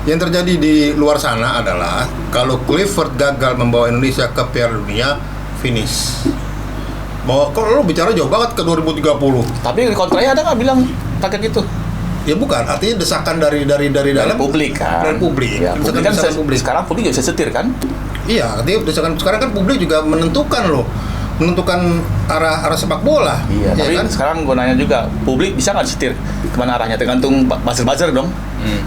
Yang terjadi di luar sana adalah kalau Kluivert gagal membawa Indonesia ke Piala Dunia, finish. Kalau lo bicara jauh banget ke 2030. Tapi kontranya ada nggak bilang target itu? Ya bukan, artinya desakan dari dalam publik kan. Dari publik. Ya, publik kan publik. Sekarang publik juga bisa setir kan? Iya, artinya desakan sekarang kan publik juga menentukan arah sepak bola. Iya, ya tapi kan? sekarang gue nanya juga, publik bisa nggak setir kemana arahnya? Tergantung buzzer dong.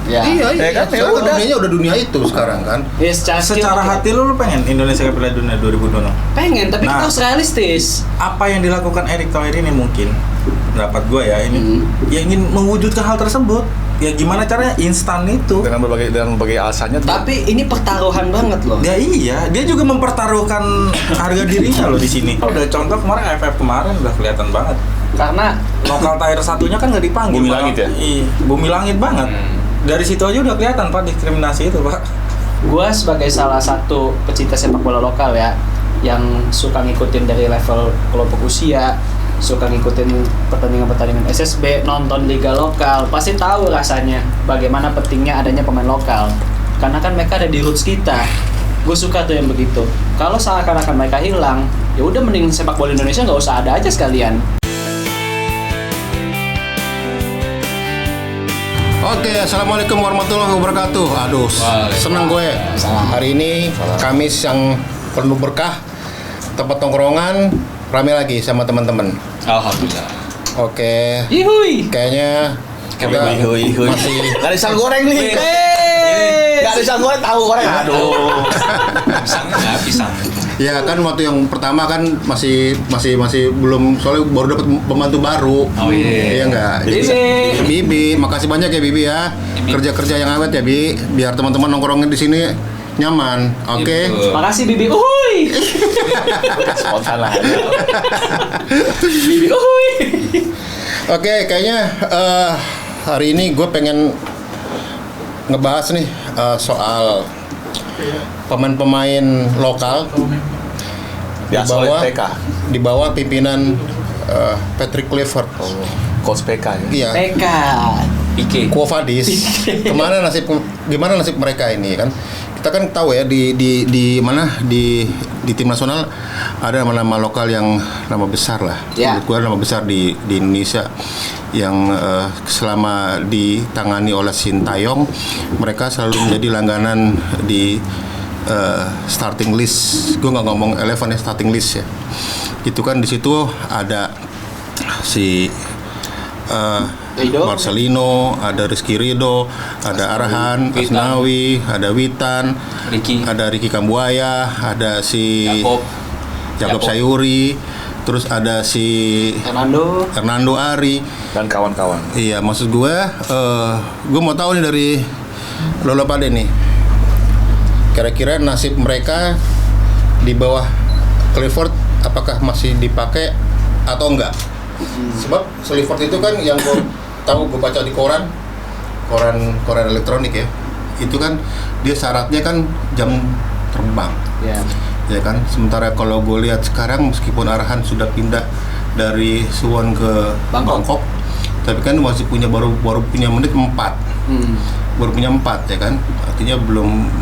Iya. Kan? Sekarang dunianya udah dunia itu sekarang kan. Ya, secara hati lu pengen Indonesia ke Piala Dunia 2026? Pengen, tapi kita harus realistis. Apa yang dilakukan Erick Thohir ini mungkin pendapat gue ya ini ya ingin mewujudkan hal tersebut. Ya gimana caranya instan itu Dengan berbagai alasannya. Tapi ini pertaruhan banget loh. Ya iya, dia juga mempertaruhkan harga dirinya loh di sini. Udah contoh kemarin AFF kemarin udah kelihatan banget. Karena Lokal tier satunya kan nggak dipanggil. Bumi Pak. langit ya? Iya, bumi langit banget. Dari situ aja udah kelihatan Pak diskriminasi itu Pak. gue sebagai salah satu pecinta sepak bola lokal ya, yang suka ngikutin dari level kelompok usia, suka ngikutin pertandingan-pertandingan SSB, nonton liga lokal, pasti tahu rasanya bagaimana pentingnya adanya pemain lokal. Karena kan mereka ada di roots kita. Gue suka tuh yang begitu. Kalau seakan-akan mereka hilang, ya udah mending sepak bola Indonesia nggak usah ada aja sekalian. Oke, assalamualaikum warahmatullahi wabarakatuh. Aduh, senang gue. Hari ini Kamis yang penuh berkah, tempat tongkrongan rame lagi sama teman-teman. Alhamdulillah. Oke. Ihui. Kayaknya kita masih Gak ada pisang goreng nih. Gak ada pisang goreng, tahu goreng. Aduh. Pisang. ya kan waktu yang pertama kan masih belum, soalnya baru dapat pembantu baru. Oh iya. Iya enggak? Bibi, makasih banyak ya Bibi ya. Kerja-kerja yang awet ya Bi, biar teman-teman nongkrongin di sini nyaman. Oke. Makasih Bibi. Uhuy. Spontan lah. Bibi. Uhuy. Oke, kayaknya hari ini gue pengen ngebahas nih soal pemain-pemain lokal di bawah pimpinan Patrick Kluivert. Coach PK ya. Iya. PK. Ike. Quo-Vadis. Gimana nasib mereka ini kan? Kita kan tahu ya di mana di tim nasional ada nama-nama lokal yang nama besar lah. Ya. Menurut gue nama besar di Indonesia yang selama ditangani oleh Sintayong, mereka selalu menjadi langganan di starting list. Gue nggak ngomong 11 ya, starting list ya. Itu kan di situ ada si Marcelino, ada Rizky Ridho, ada Arhan, Asnawi, ada Witan, ada Ricky Kambuaya, ada si Jakob Sayuri, terus ada si Hernando Ari Dan kawan-kawan. Iya, maksud gue mau tahu nih dari Lolo Pade nih, kira-kira nasib mereka di bawah Kluivert apakah masih dipakai atau enggak? Sebab Kluivert itu kan yang gue tahu, gue baca di koran elektronik ya, itu kan dia syaratnya kan jam terbang. Ya kan, sementara kalau gue lihat sekarang meskipun Arhan sudah pindah dari Suwon ke Bangkok, tapi kan masih baru punya menit 4. Baru punya 4 ya kan, artinya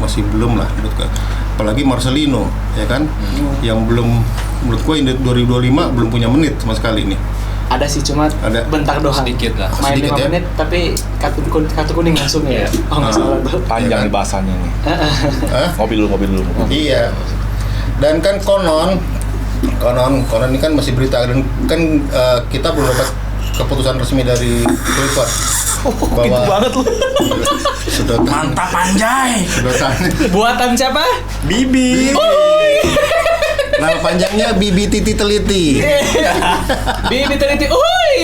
masih belum lah menurut gue. Apalagi Marcelino ya kan, yang belum, menurut gue 2025 belum punya menit sama sekali nih. Ada sih, cuma bentar doang. Sedikit lah. Main Sedikit 5 ya? menit tapi kartu kuning langsung ya. Oh nggak salah tuh. Panjang nih bahasannya nih. Mobil dulu. Iya. Dan kan konon ini kan masih berita, dan kan kita belum dapat keputusan resmi dari Kluivert bahwa Gitu banget lu. sudah Mantap anjay. Buatan siapa? Bibi. Nama panjangnya Bibi Titi Teliti. Bibi teliti. Uhuy.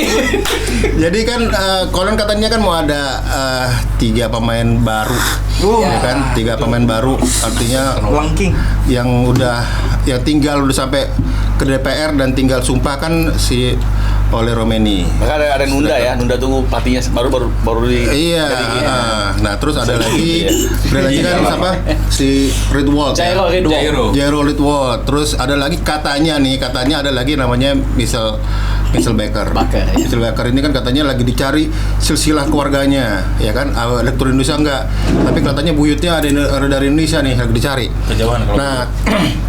Jadi kan konon katanya kan mau ada 3 pemain baru. Ya kan, 3 pemain baru, artinya Langking. yang tinggal udah sampai ke DPR dan tinggal sumpah kan si oleh Romeni. Maka ada nunda ya, nunda tunggu pelatihnya baru di. Iya. Nah, terus ada lagi kan siapa? Si Ridwold. Jairo. Ridwold. Terus ada lagi katanya ada lagi namanya Michel Mitchell Baker. Ya. Mitchell Baker ini kan katanya lagi dicari silsilah keluarganya, ya kan? Elektor Indonesia enggak, tapi katanya buyutnya ada dari Indonesia nih, lagi dicari. Kejauhan kalau. Nah,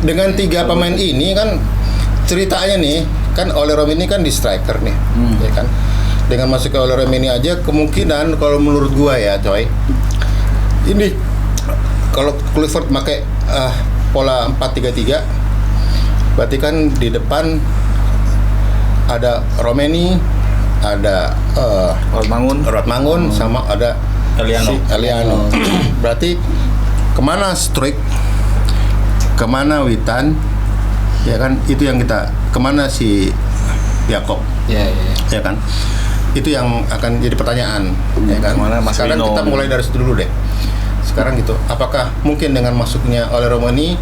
dengan 3 pemain ini kan ceritanya nih, kan Ole Rom ini kan di striker nih, ya kan? Dengan masuk ke Ole Rom ini aja kemungkinan kalau menurut gua ya, coy. Ini kalau Kluivert pakai pola 4-3-3, berarti kan di depan ada Romeni, ada Rodmangun, sama ada Eliano. Berarti kemana Struijk, kemana Witan, ya kan? Itu yang kita, kemana si Jakob, ya kan? Itu yang akan jadi pertanyaan, ya kan? Sekarang kita mulai dari situ dulu deh. Sekarang gitu, apakah mungkin dengan masuknya oleh Romani,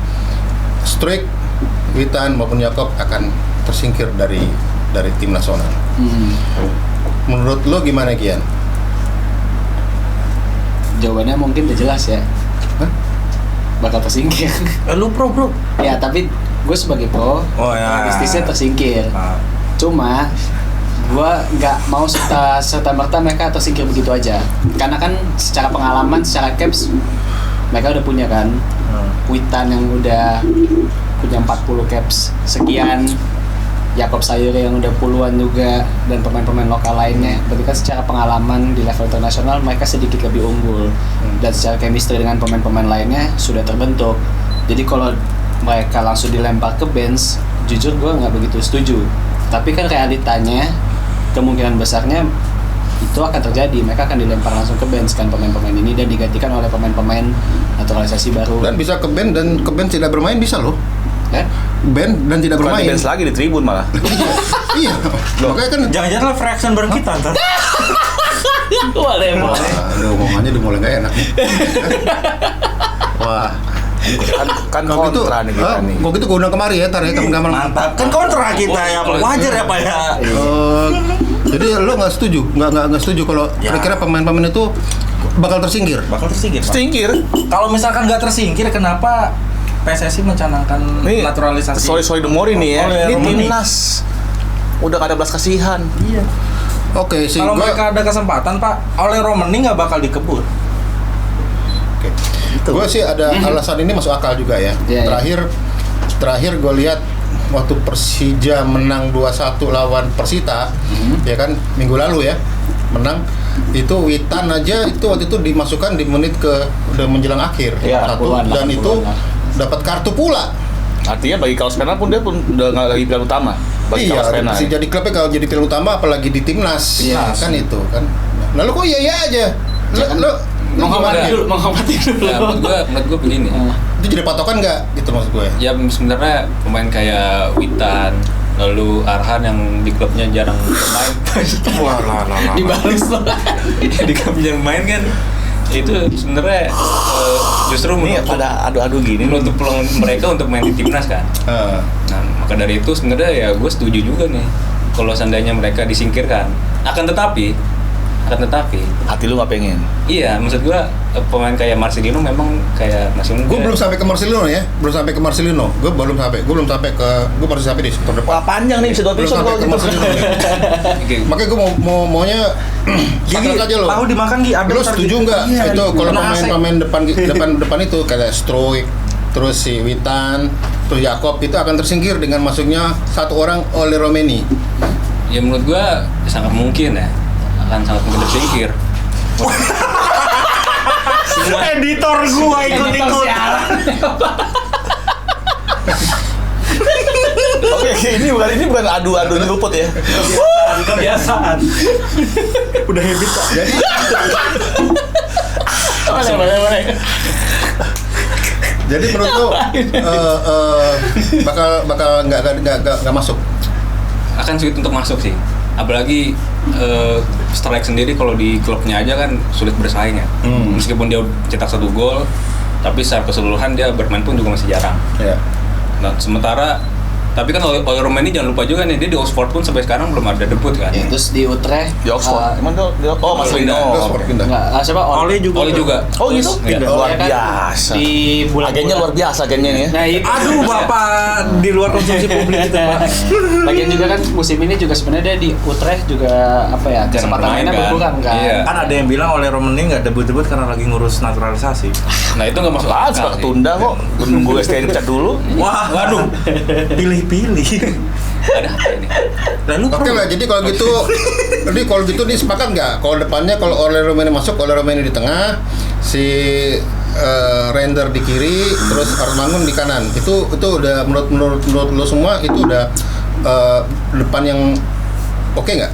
Struijk, Witan maupun Jakob akan tersingkir dari tim nasional? Menurut lo gimana, Gian? Jawabannya mungkin udah jelas ya. Hah? Bakal tersingkir. Lu pro. Ya, tapi gue sebagai pro, realistisnya tersingkir. Cuma gue nggak mau serta-merta mereka tersingkir begitu aja. Karena kan secara pengalaman, secara caps mereka udah punya kan. Witan yang udah punya 40 caps sekian, Jakob Sayuri yang udah puluhan juga, dan pemain-pemain lokal lainnya. Berarti kan secara pengalaman di level internasional mereka sedikit lebih unggul, dan secara chemistry dengan pemain-pemain lainnya sudah terbentuk. Jadi kalau mereka langsung dilempar ke bench, jujur gue nggak begitu setuju. Tapi kan realitanya kemungkinan besarnya itu akan terjadi. Mereka akan dilempar langsung ke bench kan pemain-pemain ini, dan digantikan oleh pemain-pemain naturalisasi baru. Dan bisa ke bench tidak bermain bisa loh. Band dan tidak bermain. Bench lagi di tribun malah. Iya. Makanya kan Jangan-jangan live reaction bareng kita ntar. Boleh. Aduh, omongannya udah mulai gak enak. Wah. Kan Kalau gitu, kontra nih kita nih. kalau gitu gue undang kemari ya, tar ya, kamar. Mantap. Kan kontra kita ya, wajar ya Pak ya. Jadi lo nggak setuju, nggak setuju kalau kira-kira pemain-pemain itu bakal tersingkir? Bakal tersingkir. Pak. Tersingkir. Kalau misalkan nggak tersingkir, kenapa PSSI mencanangkan naturalisasi? Sorry Demori nih ya. Oleh Ini Romani. timnas. Udah gak ada belas kasihan. Iya. Oke, sih. Kalau mereka ada kesempatan Pak, oleh Romani nggak bakal dikebut. Gue sih ada alasan ini masuk akal juga ya. Terakhir gue lihat waktu Persija menang 2-1 lawan Persita, ya kan minggu lalu ya, menang itu Witan aja itu waktu itu dimasukkan di menit ke udah menjelang akhir dan itu dapat kartu pula. Artinya bagi kaos penal pun dia pun udah nggak lagi pilihan utama. Bagi kaos penal. Iya, jadi klubnya kalau jadi pilihan utama apalagi di timnas, kan itu kan. Lalu kok iya aja? Lo menghormati dulu. Ya, menurut gue begini. Itu jadi patokan nggak gitu maksud gue? Ya sebenarnya pemain kayak Witan, lalu Arhan yang di klubnya jarang bermain. Dibalas loh. Di klubnya main kan itu sebenarnya justru pada adu-adu gini menutup peluang mereka untuk main di timnas kan. Nah, maka dari itu sebenarnya ya gue setuju juga nih kalau seandainya mereka disingkirkan. Akan tetapi hati lu nggak pengen. iya, maksud gue pemain kayak Marcelino memang kayak masih muda. Gue belum sampai ke Marcelino ya, gue belum sampai ke, gue baru sampai di sektor depan. Wah panjang nih bisa 2 episode kalau gitu. Makanya gue maunya saklek aja loh. Tahu dimakan Gi, ada. Lo setuju nggak itu kalau Kena AC. pemain depan itu kayak Struijk, terus si Witan, terus Jakob itu akan tersingkir dengan masuknya satu orang oleh Romani? Ya menurut gue sangat mungkin ya, akan sangat mungkin tersingkir. Editor gua ikut-ikut. Oke, ini bukan adu-adu nyeruput ya. Kebiasaan. Udah habit Pak. Jadi Boleh. jadi menurut lo bakal nggak masuk? Akan sulit untuk masuk sih, apalagi Strike sendiri kalau di klubnya aja kan sulit bersaing ya. Meskipun dia cetak 1 gol, tapi secara keseluruhan dia bermain pun juga masih jarang. Ya. Nah, sementara Tapi kan Oli Romani jangan lupa juga nih, dia di Oxford pun sampai sekarang belum ada debut kan. Ya, terus di Utrecht Di Oxford. Emang dia Marcelino. Oxford pindah. enggak, siapa? Oli juga. Oh gitu? Iya. Luar Ya kan, biasa. di bulan Agennya luar biasa agennya nih. Nah, itu. Aduh, Bapak di luar konsumsi publik itu, Pak. Lagian juga kan musim ini juga sebenarnya dia di Utrecht juga apa ya, Jarang kesempatan bermain mainnya kan. berkurang kan. Iya. Kan ada yang bilang oleh Romani nggak debut-debut karena lagi ngurus naturalisasi. Nah itu nggak masuk Apaan? akal Suka sih. ketunda kok. Nunggu STI dipecat dulu. Wah, waduh. Pilih-pilih. Ada apa ini? Lalu Oke lah, jadi kalau gitu nih sepakat nggak? Kalau depannya kalau Oli Romani masuk, Oli Romani di tengah, si Render di kiri, terus Armangun di kanan. Itu udah menurut lo semua itu udah depan yang oke nggak?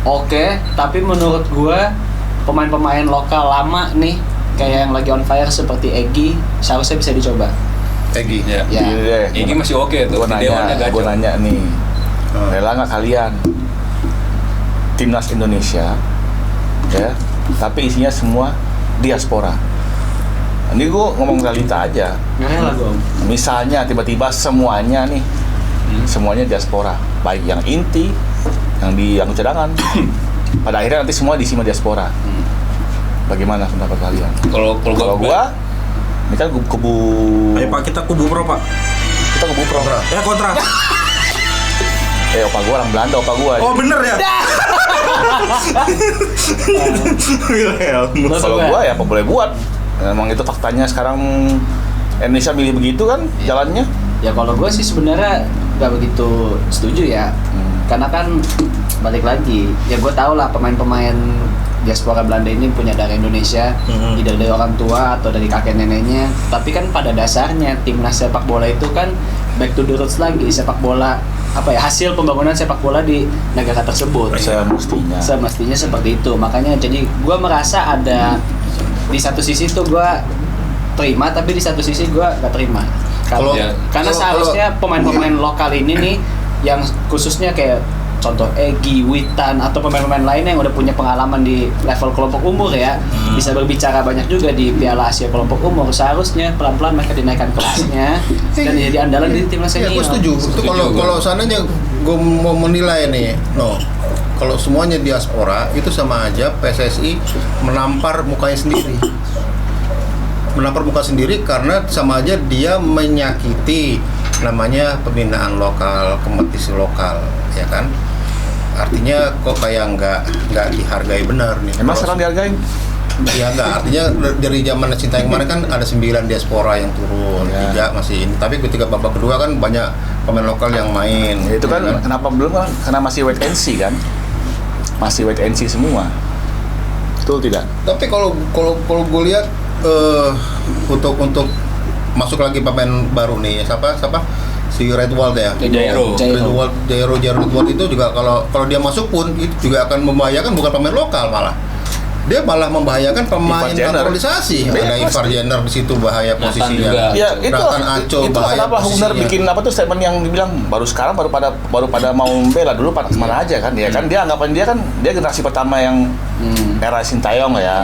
Oke, tapi menurut gua pemain-pemain lokal lama nih kayak yang lagi on fire seperti Egy seharusnya bisa dicoba. Egy. Ya. Ya. Gini deh. Ini masih oke tuh. Gue Dewannya nanya, gacor. nih, rela nggak kalian timnas Indonesia, ya, tapi isinya semua diaspora. Ini gue ngomong realita aja. Nggak rela gua. Misalnya tiba-tiba semuanya nih, semuanya diaspora, baik yang inti, yang cadangan. Pada akhirnya nanti semua diisi sama diaspora. Bagaimana pendapat kalian? Kalau Kalau gua, ini kan kubu. Ayo Pak, kita kubu pro, Pak. Kita kubu pro. Ya kontra. Opa gua orang Belanda, opa gua. Oh, bener ya? Wilhelm. Kalau gua ya apa boleh buat. Emang itu faktanya sekarang Indonesia milih begitu kan jalannya. Ya kalau gue sih sebenarnya nggak begitu setuju ya, karena kan balik lagi, ya gue tau lah pemain-pemain diaspora Belanda ini punya darah Indonesia, tidak dari orang tua atau dari kakek neneknya, tapi kan pada dasarnya timnas sepak bola itu kan back to the roots lagi, sepak bola apa ya, hasil pembangunan sepak bola di negara tersebut. Semestinya seperti itu, makanya jadi gue merasa ada di satu sisi tuh gue terima, tapi di satu sisi gue nggak terima. Karena seharusnya pemain-pemain lokal ini nih yang khususnya kayak contoh Egy, Witan atau pemain-pemain lain yang udah punya pengalaman di level kelompok umur ya, bisa berbicara banyak juga di Piala Asia kelompok umur. Seharusnya pelan-pelan mereka dinaikkan kelasnya dan jadi andalan di timnas Ya, senior. gue setuju. Itu kalau seandainya gue mau menilai nih, kalau semuanya diaspora itu sama aja PSSI menampar mukanya sendiri. Menampar muka sendiri karena sama aja dia menyakiti namanya pembinaan lokal, kompetisi lokal, ya kan? Artinya kok kayak nggak dihargai benar nih. Emang sekarang dihargai? Ya enggak, artinya dari zaman Cinta yang kemarin kan ada 9 diaspora yang turun, 3 masih ini. Tapi ketika babak kedua kan banyak pemain lokal yang main. Ya, itu kan kenapa belum kan? Karena masih wait and see kan? Masih wait and see semua. Betul tidak? Tapi kalau gue lihat untuk masuk lagi pemain baru nih, siapa si Redwald ya. Jairo Redwald itu juga kalau dia masuk pun itu juga akan membahayakan bukan pemain lokal, malah dia malah membahayakan pemain naturalisasi. Ada Ivar Jenner di situ bahaya posisinya. Ya itu bahaya kenapa Hubner bikin apa tuh statement yang dibilang baru pada mau membela dulu pada kemana aja kan? Ya kan dia anggapan dia generasi pertama yang era Sintayong ya.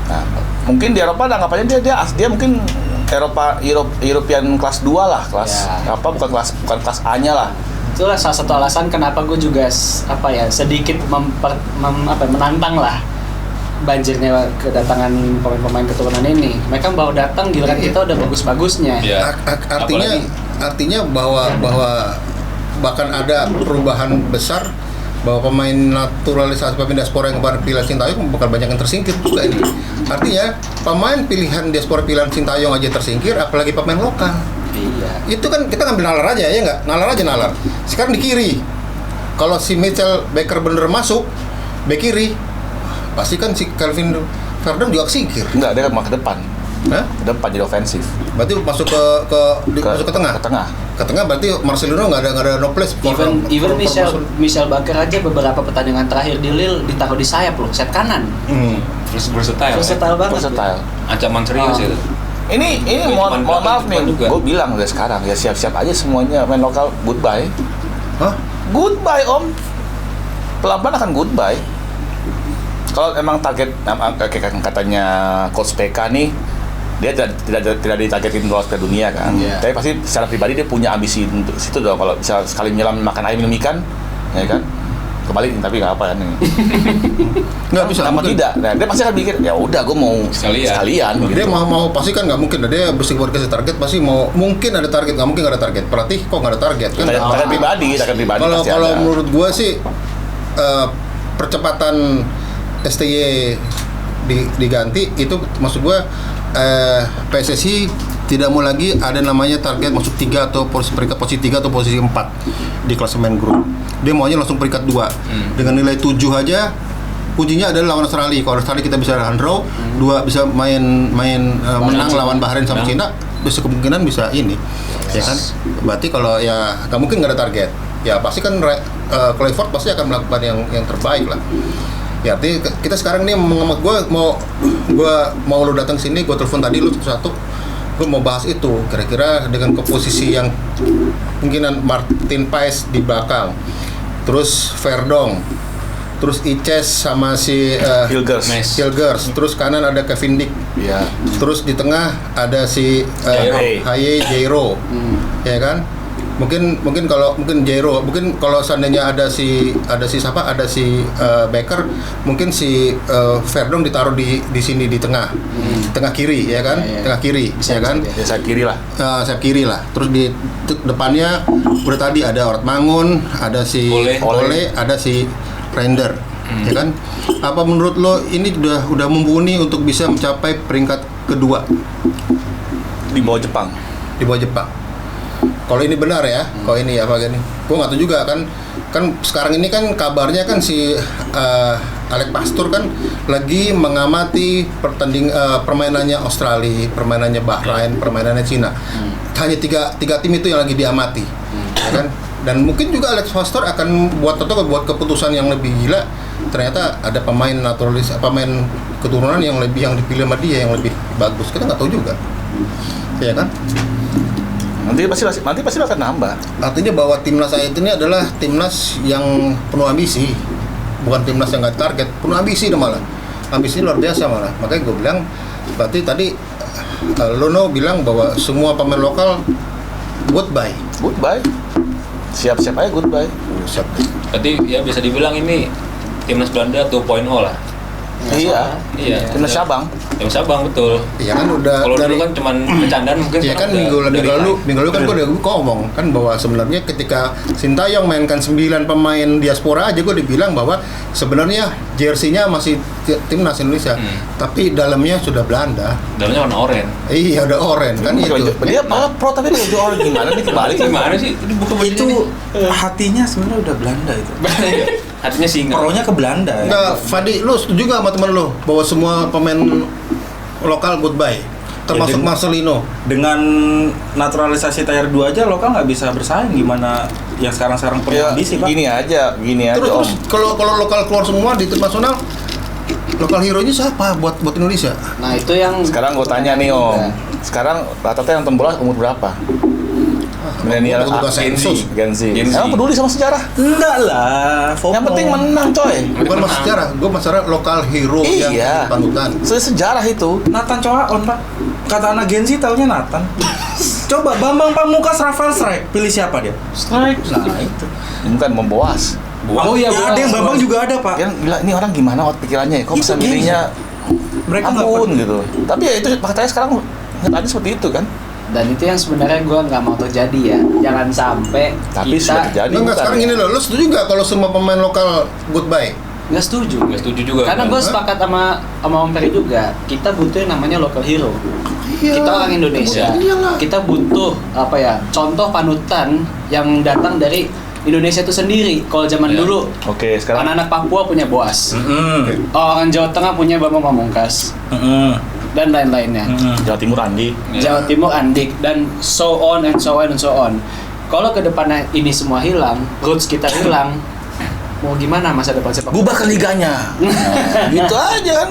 Nah, mungkin di Eropa anggapannya dia mungkin European kelas 2 lah, bukan kelas A-nya lah. Itulah salah satu alasan kenapa gue juga sedikit menantang lah banjirnya kedatangan pemain-pemain keturunan ini. Mereka baru datang giliran kita udah bagus-bagusnya. Artinya bahwa bahkan ada perubahan besar bahwa pemain naturalisasi pemain diaspora yang kemarin pilihan Sintayong bakal banyak yang tersingkir juga ini. Artinya pemain pilihan diaspora pilihan Sintayong aja tersingkir, apalagi pemain lokal. Iya. Itu kan kita ngambil nalar aja ya nggak? Nalar. Sekarang di kiri, kalau si Mitchell Baker bener masuk bek kiri, pasti kan si Calvin Verdon juga singkir. Enggak, dia kan ke depan. Hah? Ke depan jadi ofensif. Berarti masuk ke tengah. Ke tengah berarti Marcelino nggak ada no place. Even Michel Baker aja beberapa pertandingan terakhir di Lille ditaruh di sayap loh, sayap kanan. Versatile banget. Ancaman serius itu. Ini mohon maaf nih, gue bilang dari sekarang ya siap-siap aja semuanya main lokal goodbye. Hah? Goodbye om. Pelan-pelan akan goodbye. Kalau emang target katanya Coach PK nih dia tidak ditargetin lolos ke dunia kan. Tapi pasti secara pribadi dia punya ambisi untuk situ dong. Kalau bisa sekali menyelam makan air minum ikan, ya kan. Kembali tapi nggak apa kan ini. Nggak bisa. Sama tidak. Nah, dia pasti akan mikir ya udah gue mau sekalian. Dia gitu. mau pasti kan nggak mungkin. Dia meskipun kasih target pasti mau mungkin ada target, nggak mungkin nggak ada target. Berarti kok nggak ada target kan? Target pribadi pasti Kalau ada. menurut gue sih percepatan STY diganti itu maksud gue PSSI tidak mau lagi ada namanya target masuk 3 atau peringkat posisi 3 atau posisi 4 di klasemen grup. Dia maunya langsung peringkat 2 dengan nilai 7 aja. Kuncinya adalah lawan Australia. Kalau Australia kita bisa draw, 2 bisa menang lawan Bahrain sama Cina, bisa kemungkinan bisa ini. Ya kan? Berarti kalau ya nggak mungkin nggak ada target. Ya pasti kan Clifford pasti akan melakukan yang terbaik lah. Ya artinya kita sekarang nih gue mau lu datang sini, gue telepon tadi lu satu-satu, gue mau bahas itu kira-kira dengan komposisi yang mungkinan Martin Paes di belakang, terus Verdong, terus Ices sama si Hilgers, terus kanan ada Kevin Dick, terus di tengah ada si Haye Jairo, ya kan? Mungkin Jairo, mungkin kalau seandainya ada si Becker, mungkin si Verdong ditaruh di sini di tengah kiri, ya kan? Tengah kiri, ya kan? Sayap kiri lah. Sayap kiri lah. Terus di depannya udah tadi ada Ort Mangun, ada si Ole, ada si Render, ya kan? Apa menurut lo ini udah mumpuni untuk bisa mencapai peringkat kedua di bawah Jepang? Di bawah Jepang. Kalau ini benar ya, kalau ini apa gini, gue nggak tahu juga kan sekarang ini kan kabarnya kan si Alex Pastur kan lagi mengamati permainannya Australia, permainannya Bahrain, permainannya Cina. Hanya tiga tim itu yang lagi diamati, ya kan? Dan mungkin juga Alex Pastur akan buat keputusan yang lebih gila. Ternyata ada pemain naturalis, pemain keturunan yang dipilih sama dia yang lebih bagus. Kita nggak tahu juga, ya kan? Nanti pasti akan nambah. Artinya bahwa timnas saya ini adalah timnas yang penuh ambisi, bukan timnas yang nggak target, penuh ambisi malah. Ambisi luar biasa malah. Makanya gue bilang, berarti tadi Lono bilang bahwa semua pemain lokal goodbye. Siap-siap aja goodbye. Siap. Berarti ya bisa dibilang ini timnas Belanda 2.0 lah. Iya. Timnas Sabang. Timnas Sabang betul. Iya kan udah. Kalau dulu kan cuman bercandaan mungkin. Iya kan minggu lalu kan gue udah ngomong kan bahwa sebenarnya ketika Sintayong mainkan 9 pemain diaspora aja gue dibilang bahwa sebenarnya jersey-nya masih timnas Indonesia, tapi dalamnya sudah Belanda. Dalamnya warna oranye. Iya udah oranye kan itu. Dia malah pro tapi udah oranye gimana nih kebalik gimana sih? Itu hatinya sebenarnya udah Belanda itu. Hatinya singa. Pro-nya ke Belanda. Enggak, Fadi, lu setuju nggak sama temen lu bahwa semua pemain lokal goodbye, termasuk Marcelino? Dengan naturalisasi tier 2 aja lokal nggak bisa bersaing, gimana yang sekarang penuh ambisi, Pak. Gini aja Terus Om. kalau lokal keluar semua di tim nasional, lokal hero-nya siapa buat Indonesia? Nah, itu yang Sekarang gue tanya nih Om. Sekarang rata-rata yang nonton bola umur berapa? Milenial, Gen Z. Emang peduli sama sejarah? Enggak lah. Yang penting menang, coy. Bukan masalah sejarah, gue masalah lokal hero yang panutan. Sejarah itu. Nathan Coaon, Pak. Kata anak Gen Z taunya Nathan. Coba Bambang Pamungkas, Rafael Strike, pilih siapa dia? strike. Nah, itu. Bukan memboas. Oh iya, ya, ada yang Bambang juga ada, Pak. Yang gila, ini orang gimana pikirannya? Kok bisa Itu milihnya mereka ampun gitu. Tapi ya itu faktanya sekarang nyatanya seperti itu kan. Dan itu yang sebenarnya gue nggak mau terjadi ya. Jangan sampai Tapi sudah terjadi. Enggak, sekarang ya? gini loh, lu setuju nggak kalau semua pemain lokal goodbye? Nggak setuju. Nggak setuju juga. Karena gue sepakat sama Om Ferry juga. Kita butuh yang namanya local hero. Iya, Kita orang Indonesia. Kita butuh contoh panutan yang datang dari Indonesia itu sendiri. Kalau zaman dulu, Oke, sekarang anak-anak Papua punya Boas. Orang Jawa Tengah punya Bambang Pamungkas. Dan lain-lainnya. Jawa Timur Andi. Jawa Timur Andik dan so on and so on and so on. Kalau ke depannya ini semua hilang, roots kita hilang, mau gimana masa depan sepak bola? Bubarkan liganya. Gitu aja kan.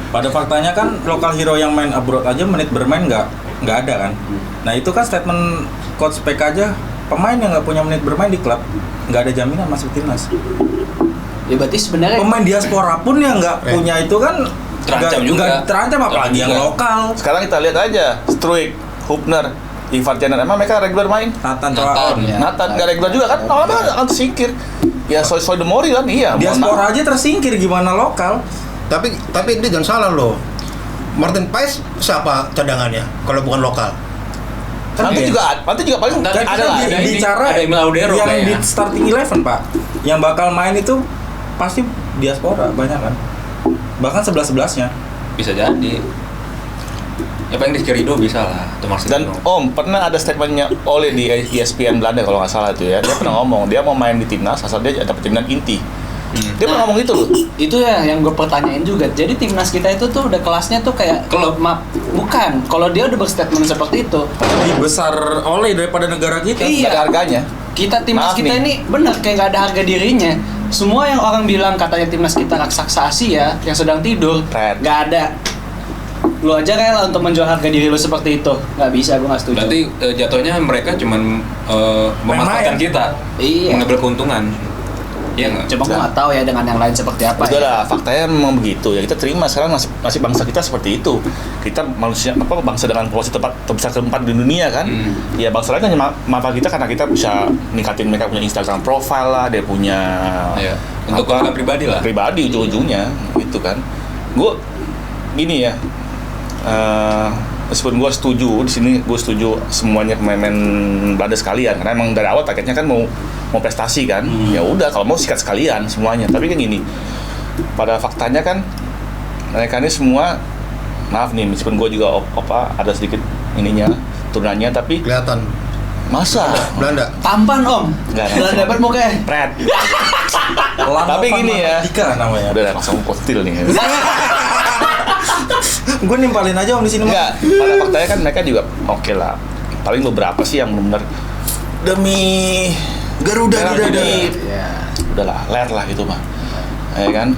Pada faktanya kan lokal hero yang main abroad aja menit bermain nggak ada kan. Nah itu kan statement coach PK aja, pemain yang nggak punya menit bermain di klub nggak ada jaminan masuk timnas. Ya berarti sebenarnya Pemain diaspora pun yang nggak punya itu kan terancam juga. Nggak terancam apalagi yang Juga. lokal. Sekarang kita lihat aja, Struik, Hubner, Ivar Jenner, emang mereka regular main? Nathan Nathan. Traor. Ya. Nathan gak regular juga kan? Lama-lama akan tersingkir. Ya Soy Demori kan, iya. Diaspora aja tersingkir, gimana lokal? Tapi ini jangan salah loh. Martin Paes siapa cadangannya kalau bukan lokal? Nanti Iya. juga paling Ntar ada lah. ada ini, bicara ada Emil Audero yang kayaknya. di starting 11 Pak, yang bakal main itu pasti diaspora banyak kan, bahkan 11-11-nya. Bisa jadi. Ya paling Rizky Ridho bisa lah, atau Dan Marcelino. pernah ada statementnya Ole di ESPN Belanda kalau nggak salah itu ya. Dia pernah ngomong dia mau main di timnas asal dia dapat jaminan inti. Dia pernah ngomong gitu loh. Itu ya yang gue pertanyain juga. Jadi timnas kita itu tuh udah kelasnya tuh kayak Klub. bukan. Kalau dia udah berstatement seperti itu, Lebih besar oleh daripada negara kita. Iya. Nggak ada harganya. timnas Maaf kita nih. ini bener kayak nggak ada harga dirinya. Semua yang orang bilang katanya timnas kita raksasa Asia yang sedang tidur, Red. nggak ada. Lu aja rela untuk menjual harga diri lu seperti itu. Nggak bisa, gue nggak setuju. Berarti jatuhnya mereka cuman memanfaatkan Main-main. kita, Iya. mengambil keuntungan. Iya nggak? Cuma gue nggak tahu ya dengan yang lain seperti apa. Udah Ya. lah, faktanya memang begitu ya, kita terima sekarang masih bangsa kita seperti itu. Kita manusia bangsa dengan populasi terbesar keempat di dunia kan. Ya bangsa lain kan manfaat kita karena kita bisa ningkatin, mereka punya Instagram profile lah, dia punya Iya. Untuk keluarga pribadi lah. pribadi ujung-ujungnya gitu kan. Gue gini ya, meskipun gue setuju di sini, gue setuju semuanya pemain Belanda sekalian karena emang dari awal targetnya kan mau prestasi kan. Ya udah kalau mau sikat sekalian semuanya, tapi kan gini, pada faktanya kan mereka ini semua, maaf nih meskipun gue juga ada sedikit ininya turunannya, tapi Kelihatan masa Belanda. Tampan om. Nggak, Belanda banget mukanya. Pret. Lanovan Tapi gini ya. Matematika namanya. Udah langsung kotil nih. Gue nimpalin aja om di sini. Enggak, pada faktanya kan mereka juga oke lah. Paling beberapa sih yang benar demi Garuda demi Ya. udahlah ler lah gitu mah. Ya kan?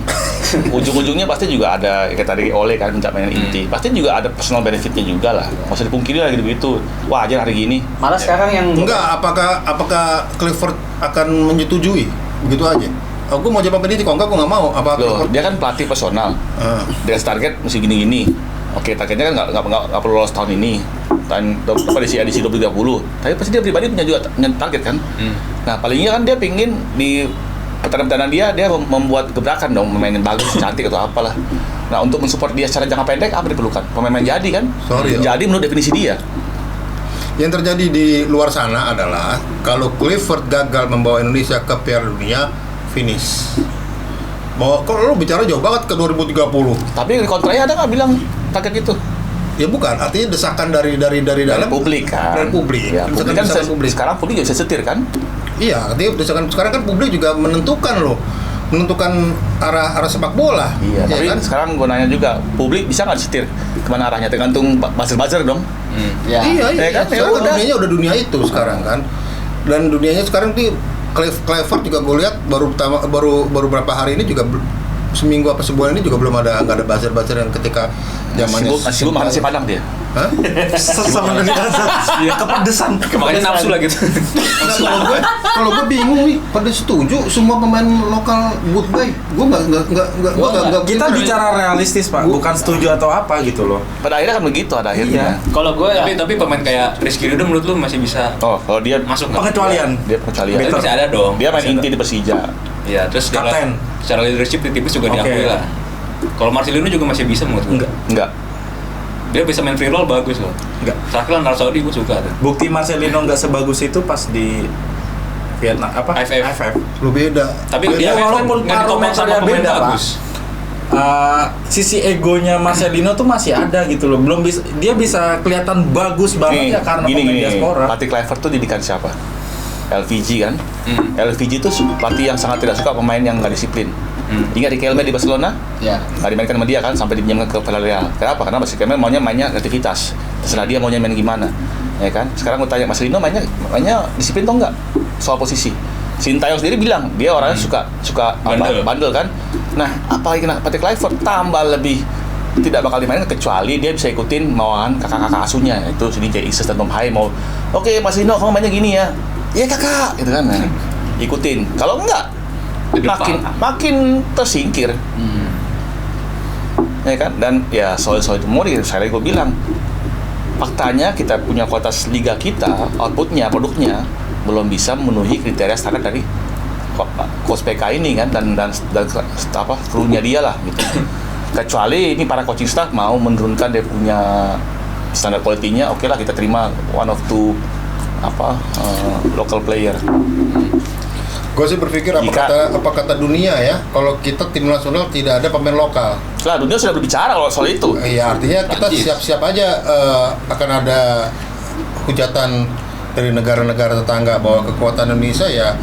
Ujung-ujungnya pasti juga ada kayak tadi Ole kan minta main inti. Pasti juga ada personal benefitnya juga lah. Nggak usah dipungkiri lah gitu-gitu. Wah, aja hari gini. Malah sekarang yang Enggak, apakah Clifford akan menyetujui begitu aja? Aku mau jadi pendidik, kok enggak aku nggak mau. Apa Loh, Clifford? dia kan pelatih personal. Ah. Dia target mesti gini-gini. Oke, targetnya kan nggak perlu lolos tahun ini. Apa edisi 2030. Tapi pasti dia pribadi punya juga target kan. Nah, palingnya kan dia pingin di pertahanan dia membuat gebrakan dong, pemain yang bagus, cantik atau apalah. Nah, untuk mensupport dia secara jangka pendek apa diperlukan? Pemain jadi kan? Sorry, ya. Jadi menurut definisi dia. Yang terjadi di luar sana adalah kalau Clifford gagal membawa Indonesia ke Piala Dunia, finish. Kalau lu bicara jauh banget ke 2030. Tapi di kontraknya ada nggak bilang target itu? Ya bukan, artinya desakan dari dalam publik kan. Dari publik. Ya, publik kan Desakan publik. sekarang publik juga bisa setir kan? Iya, artinya desakan sekarang kan publik juga menentukan arah sepak bola. Iya, ya tapi kan? sekarang gue nanya juga, publik bisa nggak setir kemana arahnya? Tergantung buzzer-buzzer dong. ya. Iya, Ya kan? Ya sekarang udah. dunianya udah dunia itu sekarang kan. Dan dunianya sekarang di Clifford juga gue lihat baru beberapa hari ini juga seminggu apa sebulan ini juga belum nggak ada buzzer yang ketika zamannya Sibuk makan nasi padang dia. Hah? Sama dengan ya kepedesan. Makanya nafsu lah gitu. Nah, kalau gue bingung nih, pada setuju semua pemain lokal goodbye. Gue nggak. Kita bicara realistis Pak, bukan setuju atau apa gitu loh. Pada akhirnya kan begitu ada akhirnya. Kalau gue ya, Tapi pemain kayak Rizky Ridho menurut lu masih bisa Oh, kalau dia masuk nggak? Pengecualian. dia pengecualian. Tapi masih ada dong. Dia main Masih inti ada. di Persija. Iya, terus Kapten. secara leadership di tipis juga Oke. diakui lah. Kalau Marcelino juga masih bisa menurut gue. Enggak. Dia bisa main free roll bagus loh. Enggak. Terakhir lawan Arab Saudi gue suka tuh. Bukti Marcelino nggak sebagus itu pas di Vietnam apa? AFF. Lu beda. Tapi Ya, dia walaupun nggak ditopang sama parameternya pemain beda, Pak. bagus. Sisi egonya Marcelino tuh masih ada gitu loh. Belum bisa, dia bisa kelihatan bagus banget Nih, ya karena gini. pemain diaspora. Pelatih Clifford tuh didikan siapa? LVG kan? LVG itu pelatih yang sangat tidak suka pemain yang nggak disiplin. Ingat Riquelme di Barcelona? ya. Nggak dimainkan sama dia kan sampai dipinjamkan ke Villarreal. Kenapa? Karena Riquelme mainnya kreativitas. Terserah dia maunya main gimana, ya kan? Sekarang gue tanya Marcelino mainnya disiplin atau enggak soal posisi? Sintayong sendiri bilang dia orangnya suka bandel kan. Nah, apalagi pelatih Clifford tambah lebih tidak bakal dimainin kecuali dia bisa ikutin mauan kakak-kakak asuhnya, itu sini Jay Isis dan Tom Hai mau. Oke, Marcelino kamu mainnya gini ya. Iya kakak, gitu kan. Nah, ikutin. Kalau enggak Di depan. makin tersingkir. ya kan? Dan ya soal itu mau saya gue bilang, faktanya kita punya kualitas liga kita, outputnya, produknya belum bisa memenuhi kriteria standar dari coach PK ini kan dan apa krunya dia lah gitu. Kecuali ini para coaching staff mau menurunkan dia punya standar kualitinya, oke lah kita terima one of two local player. Gue sih berpikir apa kata dunia ya, kalau kita tim nasional tidak ada pemain lokal. Lah dunia sudah berbicara kalau soal itu. Iya, artinya kita siap-siap aja akan ada hujatan dari negara-negara tetangga bahwa kekuatan Indonesia ya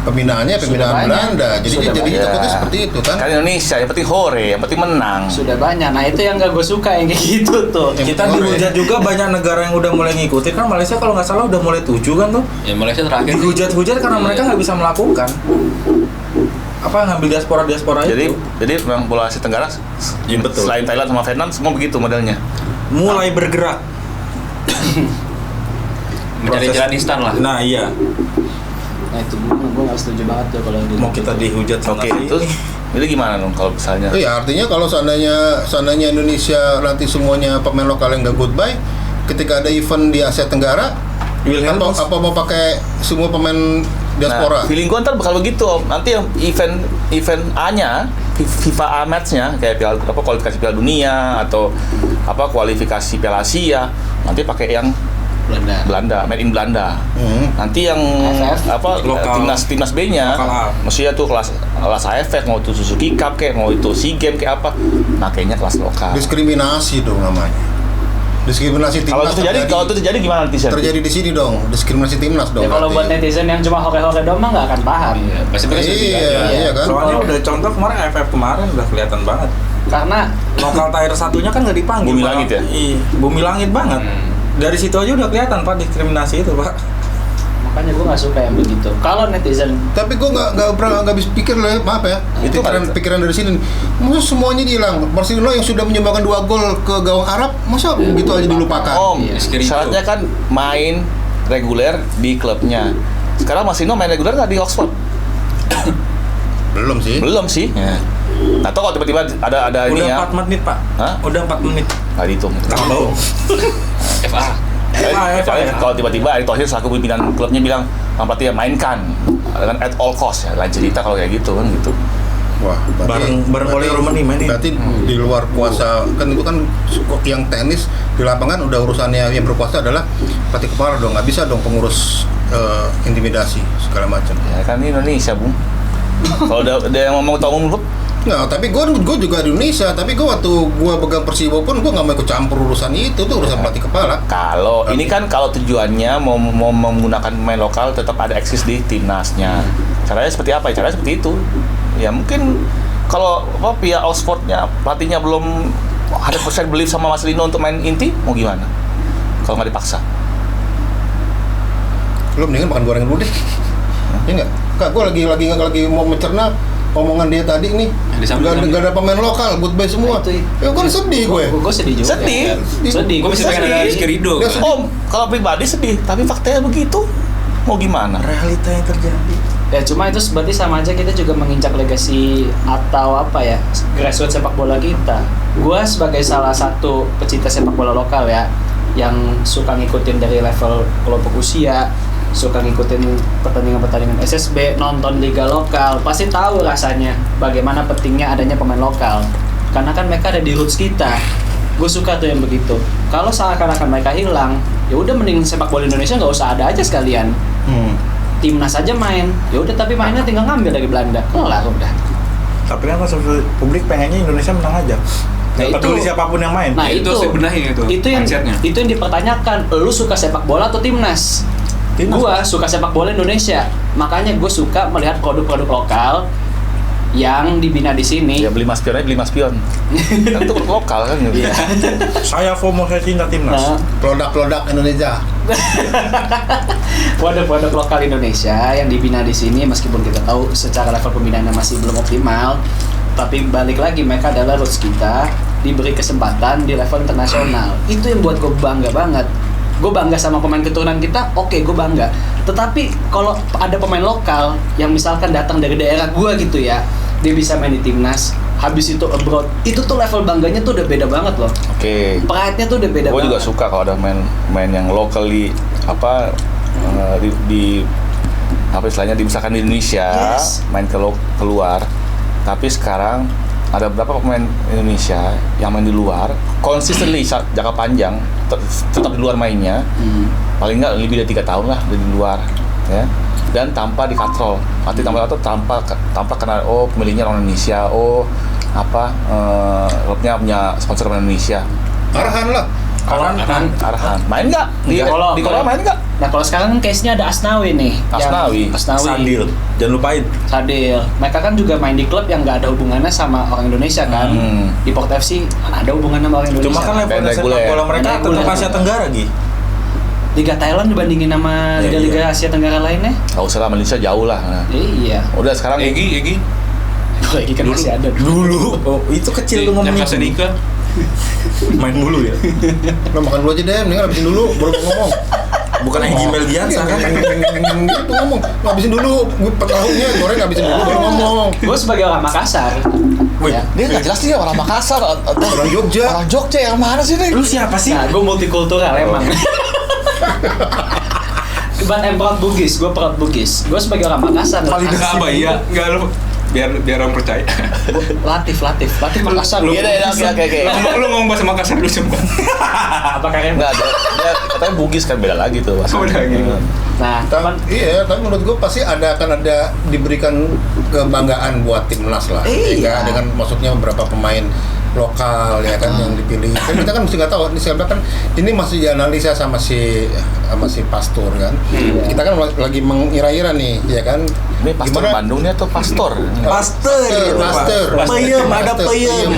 pembinaannya Belanda. Jadi takutnya seperti itu kan. Kan Indonesia yang penting hore, yang penting menang. Sudah banyak. Nah, itu yang gak gue suka yang kayak gitu tuh. Kita dihujat juga banyak negara yang udah mulai ngikutin kan. Malaysia kalau nggak salah udah mulai 7 kan tuh. Ya Malaysia terakhir. Dihujat-hujat karena mereka nggak bisa melakukan. Apa ngambil diaspora itu. Jadi memang bola Asia Tenggara ya, betul. Selain Thailand sama Vietnam semua begitu modelnya. Mulai bergerak. Mencari jalan instan lah. Nah, iya. Nah itu gue nggak setuju banget tuh kalau mau kita dihujat sama itu. Jadi gimana dong kalau misalnya? Iya, artinya kalau seandainya Indonesia nanti semuanya pemain lokal yang udah goodbye, ketika ada event di Asia Tenggara, apa mau pakai semua pemain diaspora? Nah, feeling gue ntar bakal begitu Om. Nanti yang event A-nya, FIFA A match-nya kayak kualifikasi Piala Dunia atau kualifikasi Piala Asia, nanti pakai yang Belanda, made in Belanda. Nanti yang timnas B-nya, maksudnya tuh kelas AFF, mau itu Suzuki Cup kayak, mau itu SEA Games kayak apa, makanya kelas lokal. Diskriminasi dong namanya. Diskriminasi timnas. Kalau itu terjadi gimana netizen? Terjadi di sini dong, diskriminasi timnas dong. Ya kalau buat netizen yang cuma hore-hore doang mah nggak akan paham. Iya, pasti mereka iya kan. Soalnya udah contoh kemarin AFF kemarin udah kelihatan banget. Karena lokal tier satunya kan nggak dipanggil. Bumi Langit ya? Iya, Bumi Langit banget. Dari situ aja udah kelihatan Pak diskriminasi itu Pak. makanya gue nggak suka yang begitu. Kalau netizen, tapi gue nggak bisa pikir loh ya, maaf ya. Itu pikiran dari sini. Masa semuanya dihilang. Marcelino yang sudah menyumbangkan 2 gol ke gawang Arab, masa begitu aja dilupakan? Syaratnya kan main reguler di klubnya. Sekarang Marcelino main reguler nggak di Oxford? Belum sih. Ya. Atau kalau tiba-tiba ada ini ya. Udah 4 menit Pak. Hah? Udah 4 menit. Nggak dihitung. Tahu. FA. Kalau tiba-tiba Erick Thohir selaku pimpinan klubnya bilang, pelatih mainkan dengan at all cost ya. Lain cerita kalau kayak gitu kan gitu. Wah, bareng oleh Romani main. Berarti di luar kuasa kan itu kan yang teknis di lapangan udah urusannya, yang berkuasa adalah pelatih kepala dong, nggak bisa dong pengurus intimidasi segala macam. Ya kan ini Indonesia, Bung. Kalau ada yang ngomong tahu umum, nah, tapi gue juga di Indonesia, tapi gue waktu gue pegang Persibo pun gue nggak mau ikut campur urusan itu tuh urusan pelatih kepala. Kalau ini kan kalau tujuannya mau menggunakan pemain lokal tetap ada eksis di timnasnya. Caranya seperti apa? Caranya seperti itu. Ya mungkin kalau pihak Oxfordnya pelatihnya belum 100% believe sama Marcelino untuk main inti, mau gimana? Kalau nggak dipaksa. Lu mendingan makan goreng dulu deh. Ya nggak? Kak, gue lagi mau mencerna omongan dia tadi nih. Gak ada pemain lokal, goodbye semua. Ya kan sedih gue. Gue sedih juga. Sedih. Gue masih pengen ada Rizky Ridho. Om, kalau pribadi sedih, tapi faktanya begitu. Mau gimana? Realita yang terjadi. Ya cuma itu berarti sama aja kita juga menginjak legasi atau apa ya, grassroots sepak bola kita. Gue sebagai salah satu pecinta sepak bola lokal ya, yang suka ngikutin dari level kelompok usia, suka ngikutin pertandingan-pertandingan SSB, nonton liga lokal, pasti tahu rasanya bagaimana pentingnya adanya pemain lokal. Karena kan mereka ada di roots kita. Gue suka tuh yang begitu. Kalau seakan-akan mereka hilang, ya udah mending sepak bola Indonesia nggak usah ada aja sekalian. Timnas aja main, ya udah tapi mainnya tinggal ngambil dari Belanda, kelar udah. Tapi kan konsumsi publik pengennya Indonesia menang aja. Nggak peduli siapapun yang main. Nah itu yang dipertanyakan. Lu suka sepak bola atau timnas? Gua suka sepak bola Indonesia, makanya gue suka melihat produk-produk lokal yang dibina di sini. Ya beli maspion. Kan itu produk lokal kan gitu. Iya. Saya FOMO, saya cinta timnas. Nah, Produk-produk Indonesia. produk-produk lokal Indonesia yang dibina di sini, meskipun kita tahu secara level pembinaannya masih belum optimal, tapi balik lagi mereka adalah roots kita, diberi kesempatan di level internasional. Itu yang buat gue bangga banget. Gue bangga sama pemain keturunan kita, oke, gue bangga. Tetapi kalau ada pemain lokal yang misalkan datang dari daerah gue gitu ya, dia bisa main di timnas, habis itu abroad, itu tuh level bangganya tuh udah beda banget loh. Oke. Pride-nya tuh udah beda Gue banget. juga suka kalau ada main yang locally di apa istilahnya misalkan di Indonesia main keluar, tapi sekarang ada beberapa pemain Indonesia yang main di luar consistently jangka panjang tetap di luar mainnya, paling nggak lebih dari 3 tahun lah di luar ya, dan tanpa dikatrol, tanpa kena pemiliknya orang Indonesia, klubnya punya sponsor orang Indonesia. Arhan lah. Arhan main nggak di Korea main nggak? Nah kalau sekarang kan case-nya ada Asnawi nih. Asnawi. Sadil, jangan lupain. Sadil. Mereka kan juga main di klub yang nggak ada hubungannya sama orang Indonesia kan. Di Port FC mana ada hubungannya sama orang Indonesia. Cuma kan level sepak bola mereka tetap Asia Tenggara gitu. Liga Thailand dibandingin sama liga-liga Asia Tenggara lainnya? Nggak usah lah, Malaysia jauh lah. Nah. Iya. Udah sekarang Egi. Lagi kan masih ada Dulu. Oh, itu kecil tuh ngomongnya. Yang Sedika. Main mulu ya. Nah, makan dulu aja deh, mendingan habisin dulu baru ngomong. Bukan Egy Melgiansa kan? Gitu ngomong, habisin dulu, gue tahunya goreng habisin dulu baru ngomong. Gue sebagai orang Makassar. Wih, Ya. dia nggak jelas nih orang Makassar atau Orang Jogja. orang Jogja yang mana sih nih? lu siapa sih? Nah, gue multikultural emang. But I'm proud Bugis, gue proud Bugis. Gue sebagai orang Makassar. Enggak apa iya, enggak lu biar orang percaya. Latif Makassar. Iya deh, oke. Lu ngomong bahasa Makassar dulu coba. Apa kalian? Nggak ada. Dia katanya Bugis kan beda lagi tuh. Beda lagi. Nah, Tapi menurut gue pasti akan ada diberikan kebanggaan buat timnas lah. Iya. Ya, dengan maksudnya beberapa pemain lokal ya kan yang dipilih. Kan kita kan mesti nggak tahu. Ini siapa kan ini masih dianalisa sama si Pastor kan. Kita kan lagi mengira-ira nih, ya kan. Ini pastor Bandungnya tuh pastor. Pastor. Peyem, ada peyem.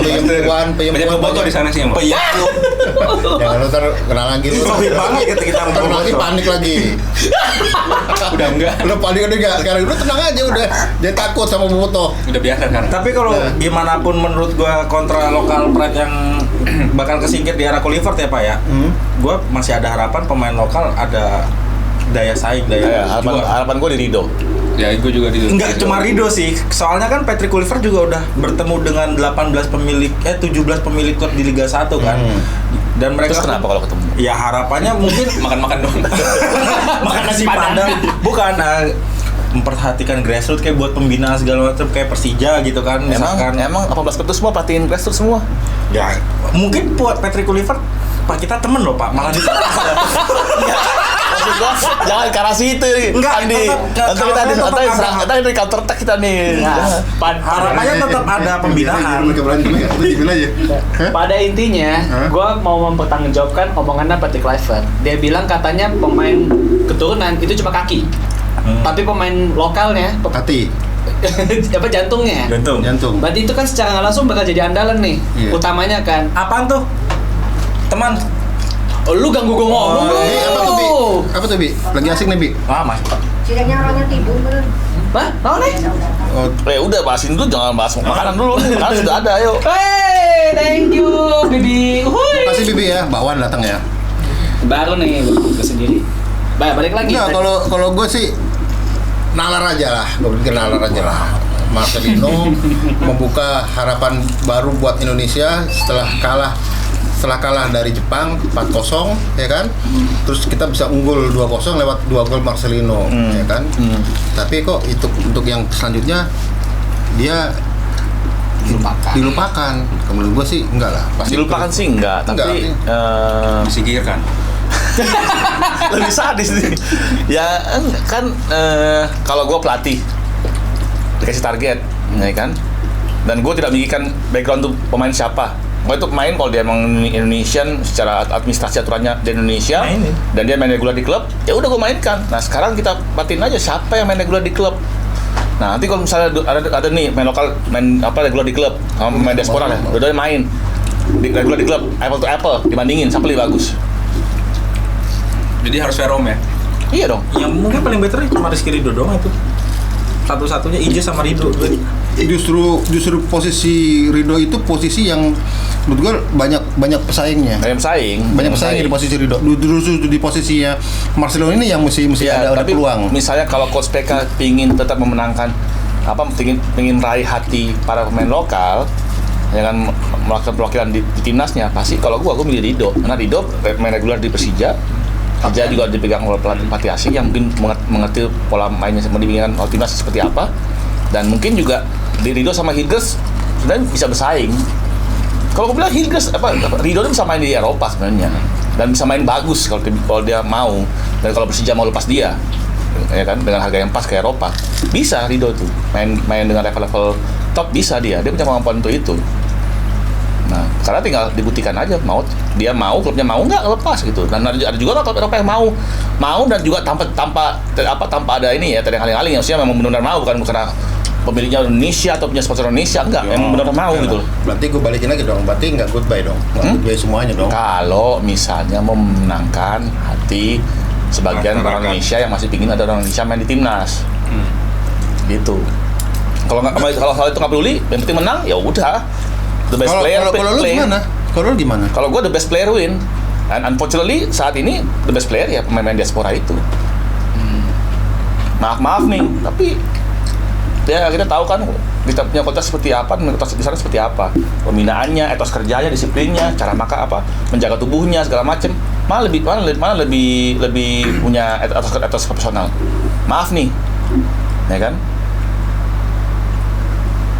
Banyak bobotoh di sana sih emang. Peyem. Jangan lu ntar kenal lagi lu. Covid banget kita Ntar lagi panik lagi. Udah enggak. Lu panik udah enggak? Sekarang lu tenang aja udah. Dia takut sama bobotoh. Udah biasa kan. Tapi kalau gimana pun menurut gua kontra lokal pride yang bakal kesingkir di era Clifford ya Pak ya. Gua masih ada harapan pemain lokal ada daya saing, daya juang. Harapan gue di Rido. Ya, gue juga di. Enggak cuma Rido sih. Soalnya kan Patrick Kluivert juga udah bertemu dengan 17 pemilik klub di Liga 1 kan. Dan mereka Terus kenapa kalau ketemu? Ya harapannya mungkin Makan-makan dong. makan nasi padang. Bukan memperhatikan grassroots kayak buat pembinaan segala macam kayak Persija gitu kan misalkan. Emang 18 klub itu semua perhatiin grassroots semua. Ya mungkin buat Patrick Kluivert Pak kita temen loh Pak, malah Maksud gua jangan ke arah situ. Enggak, nanti kita di counter attack kita nih. harapannya tetap ada pembinaan. Pada intinya, gue mau mempertanggungjawabkan omongannya Patrick Kluivert. Dia bilang katanya pemain keturunan itu cuma kaki, tapi pemain lokalnya Hati. apa jantungnya. Jantung. Berarti itu kan secara nggak langsung bakal jadi andalan nih, utamanya kan. Apaan tuh? Teman. Oh, lu ganggu gue ngomong lu. Apa tuh Bi? Lagi asik nih Bi? Mas. Sidangnya orangnya tidur bener. Hah? Mau nih? Oh, Udah bahasin dulu, jangan bahas makanan dulu. Makanan sudah ada, ayo. Hey, thank you, Bibi. Hui. makasih Bibi ya, Mbak Wan datang ya. Baru nih gue sendiri. Balik lagi. Nah, kalau gue sih nalar aja lah, gue pikir nalar aja lah. Marcelino membuka harapan baru buat Indonesia setelah kalah dari Jepang 4-0 ya kan. Terus kita bisa unggul 2-0 lewat 2 gol Marcelino ya kan. Tapi kok itu untuk yang selanjutnya dia dilupakan. Menurut gue sih enggak lah. Pasti Dilupakan sih enggak, tapi Disikirkan. lebih sadis nih. Ya kan kalau gue pelatih dikasih target, ya kan. Dan gue tidak memikirkan background tuh pemain siapa. Gue itu main kalau dia emang Indonesian secara administrasi aturannya di Indonesia dan dia main regular di klub, ya udah gue mainkan. Nah sekarang kita patin aja siapa yang main regular di klub. Nah nanti kalau misalnya ada nih main lokal main regular di klub sama main diaspora ya, udah main di regular di klub apple to apple dibandingin siapa lebih bagus. Jadi harus Verom ya. Iya dong. Yang mungkin paling better cuma Rizky Ridho doang itu. Satu-satunya Ijo sama Ridho. Justru posisi Ridho itu posisi yang menurut gue banyak pesaingnya. Banyak pesaing di posisi Ridho. Justru di posisinya Marcelo ini yang mesti Ya, ada tapi peluang. misalnya kalau Coach PK pingin tetap memenangkan pingin raih hati para pemain lokal, ya kan melakukan perwakilan di timnasnya, pasti kalau gue milih Rido, karena Rido main reguler di Persija juga dipegang oleh pelatih asing yang mungkin mengerti pola mainnya mendingan timnas seperti apa, dan mungkin juga di Rido sama Hilgers sebenarnya bisa bersaing. Kalau gue bilang Hilgers Rido itu bisa main di Eropa sebenarnya dan bisa main bagus kalau dia mau, dan kalau Persija mau lepas dia, ya kan, dengan harga yang pas ke Eropa bisa Rido tuh main dengan level top, bisa dia punya kemampuan untuk itu. Nah, karena tinggal dibuktikan aja, dia mau klubnya mau nggak lepas gitu. Dan ada juga klub Eropa yang mau dan juga tanpa ada ini ya, terhalang-halang yang maksudnya memang benar-benar mau, bukan karena pemiliknya Indonesia atau punya sponsor Indonesia, enggak, memang benar-benar mau gitu. Berarti gue balikin lagi dong, berarti nggak goodbye dong, goodbye semuanya dong. Kalau misalnya memenangkan hati sebagian orang Indonesia yang masih pingin ada orang Indonesia main di timnas, gitu. Kalau itu nggak peduli, yang penting menang, ya udah. The best player kalau lu gimana? Kalau lu gimana? Kalau gue the best player win. And unfortunately saat ini the best player ya pemain diaspora itu. Maaf nih, tapi ya kita tahu kan kita punya kota seperti apa, kota di sana seperti apa, pembinaannya, etos kerjanya, disiplinnya, cara makan apa, menjaga tubuhnya segala macem, mana lebih punya etos profesional. Maaf nih, ya kan?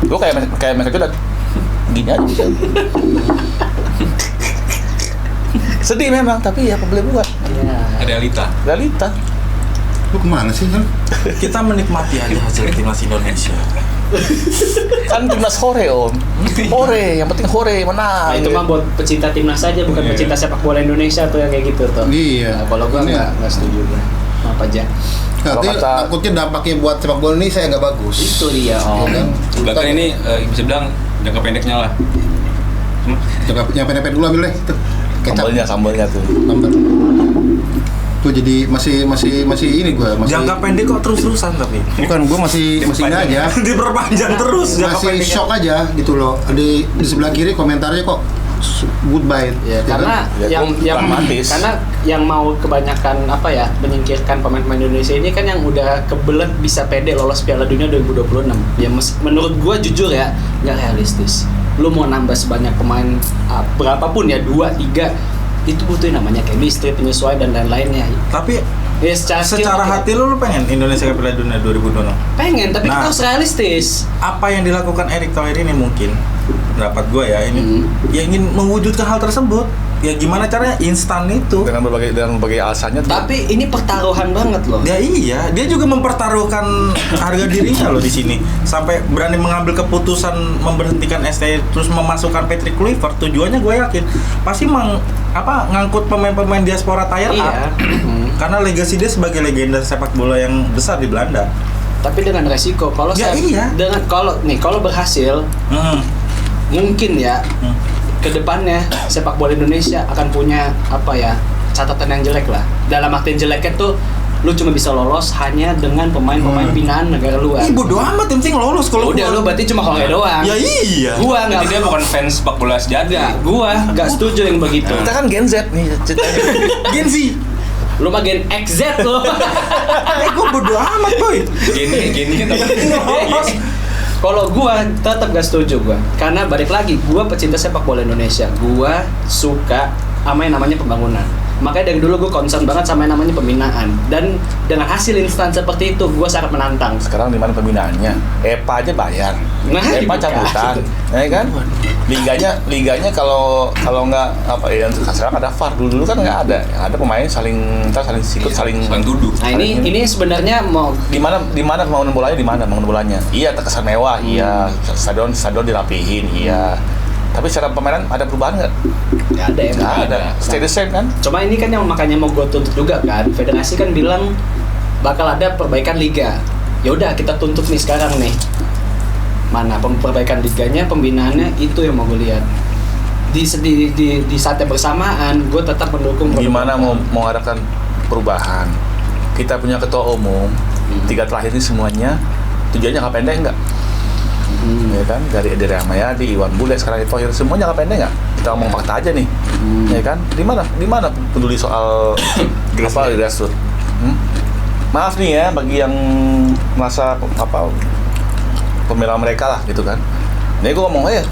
Gue kayak mereka juga gini aja. Sedih memang, tapi ya apa boleh buat. Realita. Lu kemana sih kan? Kita menikmati aja hasil timnas Indonesia. Kan timnas hore om, hore, yang penting hore menang. Nah, itu mah buat pecinta timnas saja, bukan pecinta sepak bola Indonesia tuh yang kayak gitu tuh. Iya. Nah, kalau gua nggak setuju gua. Apa aja? Takutnya dampaknya buat sepak bola ini saya nggak bagus. Itu dia. Bahkan ini bisa bilang jangka pendeknya lah. Yang pendek-pendek dulu ambil deh. Sambalnya tuh. Sambal. Tuh jadi masih ini gue masih. Jangka pendek kok terus-terusan tapi. Bukan, gue masih ini aja. Diperpanjang terus jangka Masih pendeknya. shock aja gitu loh. Di sebelah kiri komentarnya kok goodbye. Ya, karena kan? yang mau kebanyakan menyingkirkan pemain-pemain Indonesia ini kan yang udah kebelet bisa pede lolos Piala Dunia 2026. Ya menurut gua jujur ya nggak realistis. Lu mau nambah sebanyak pemain berapapun ya, 2, 3, itu butuh namanya chemistry, penyesuaian dan lain-lainnya. Tapi ya, secara hati lu pengen Indonesia ke Piala Dunia 2026? Pengen, tapi kita harus realistis. Apa yang dilakukan Erick Thohir ini mungkin pendapat gue ya ini ya ingin mewujudkan hal tersebut. Ya gimana caranya instan itu dengan berbagai alasannya. Tapi ini pertaruhan banget loh. Ya iya, dia juga mempertaruhkan harga dirinya loh di sini sampai berani mengambil keputusan memberhentikan STY terus memasukkan Patrick Kluivert. Tujuannya gue yakin pasti ngangkut pemain-pemain diaspora tier A. Karena legasi dia sebagai legenda sepak bola yang besar di Belanda. Tapi dengan resiko kalau kalau berhasil mungkin ya kedepannya sepak bola Indonesia akan punya catatan yang jelek lah. Dalam artian jeleknya tuh lu cuma bisa lolos hanya dengan pemain-pemain binaan negara luar. Bodo amat, yang penting lolos. Kalau udah lu berarti cuma hore doang. Ya iya. Gua enggak. Dia bukan fans sepak bola sejati. Gua enggak setuju yang begitu. Kita kan Gen Z nih. Gen Z. Lu mah Gen XZ lo. Gua bodo amat boy. Gini kan Kalau gua tetap gak setuju gua. Karena balik lagi, gua pecinta sepak bola Indonesia. Gua suka sama yang namanya pembangunan. Makanya dari dulu gue concern banget sama yang namanya pembinaan. Dan dengan hasil instan seperti itu, gue sangat menantang. Sekarang di mana pembinaannya? EPA aja bayar. Nah, EPA cabutan, ya kan? Liganya kalau nggak sekarang ada VAR. Dulu kan nggak ada. Ada pemain saling sikut, saling tuduh. Nah ini sebenarnya mau di mana pembangunan bolanya, di mana pembangunan bolanya? Iya, terkesan mewah, iya. Stadion dirapihin, iya. Tapi secara permainan ada perubahan nggak? Nggak ada ya. Nggak ada. Stay the same kan? Cuma ini kan yang makanya mau gue tuntut juga kan. Federasi kan bilang bakal ada perbaikan liga. Ya udah kita tuntut nih sekarang nih. Mana perbaikan liganya, pembinaannya, itu yang mau gue lihat. Di saat yang bersamaan, gue tetap mendukung. Gimana mau harapkan perubahan? Kita punya ketua umum, 3 terakhir ini semuanya tujuannya jangka pendek nggak? Ya kan, dari Edi Rahmayadi, Iwan Bule, sekarang itu semuanya jangka pendek nggak? Kita ngomong fakta aja nih, ya kan? Di mana peduli soal grassroots? Maaf nih ya bagi yang merasa pembela mereka lah gitu kan. Jadi gue ngomong aja,